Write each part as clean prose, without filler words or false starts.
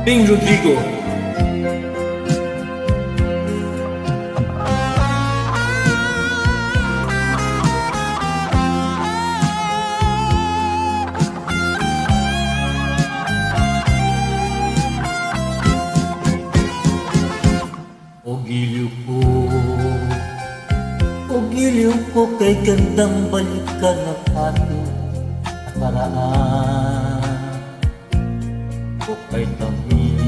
Bing Rodrigo. O giliw ko kay gandang balikan ng ating nakaraan. O kay tamis,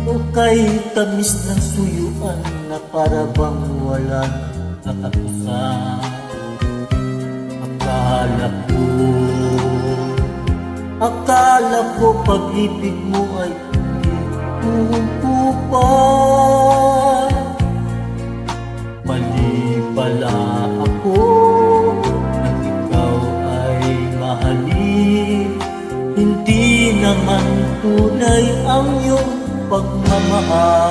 o kay tamis ng suyuan na para bang wala ng kakatusan. Akala ko pag-ibig mo ay tumutupan. Mali pala ako nang ikaw ay mahalin. Hindi naman tunay ang iyong pagmamahal.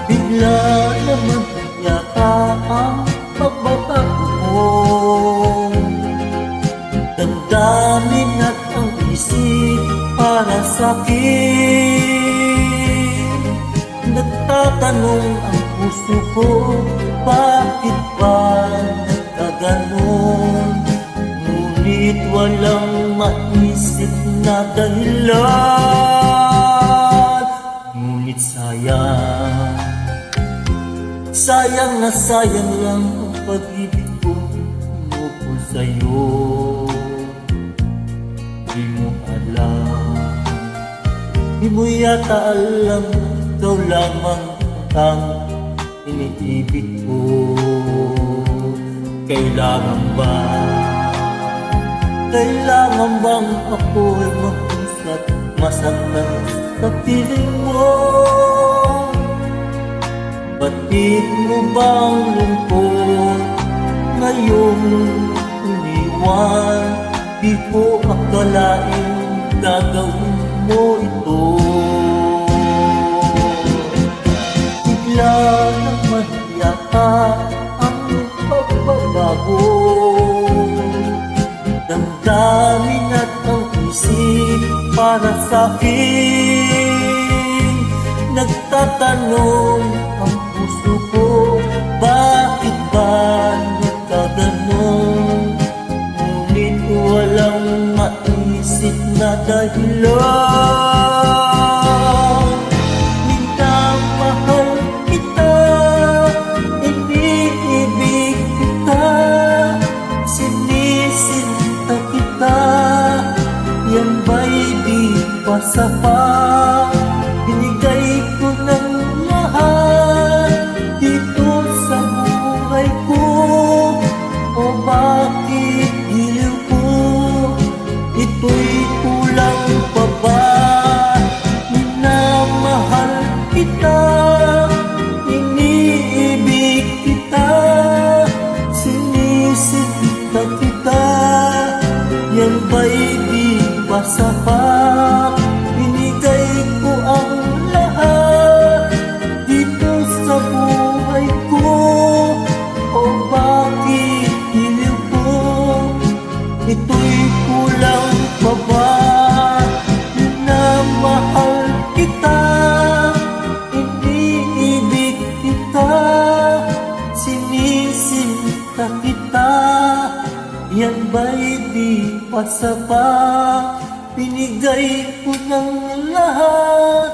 Bigla naman yata ang pagbabago mo. Damdamin at ang isip para sa'kin. Nagtatanong ang puso ko, bakit ba nagkaganon? Ngunit walang maisip na dahilan. Ngunit sayang na sayang lang ang pag-ibig ko tungkol sa'yo. Di mo alam, di mo yata alam, ikaw lamang ang iniibig ko. Kailangan bang ako'y mag-usat, masaktan sa piling mo? Batid mo bang lungkot ngayong umiwan? Di ko akalain gagawin mo ito. Bigla naman yata ang pagbabago. Damdamin at ang isip para sa'kin. Nagtatanong ang puso ko, bakit ba nagkaganon? Ngunit walang maisip na dahilan. Minamahal kita, iniibig kita, sinisinta kita. Yan ba'y di pa sapat? Binigay ko ng lahat dito sa buhay ko. O bakit giliw ko? Ito'y kulang pa ba? Minamahal kita, iniibig kita, sinisinta kita. Yan ba'y di ba sapat? Binigay ko ang lahat dito sa buhay ko. O bakit giliw ko? Ito'y kulang pa ba? Minamahal kita, iniibig kita, sinisinta kita. Yan ba'y di pa sapat? Binigay ko ng lahat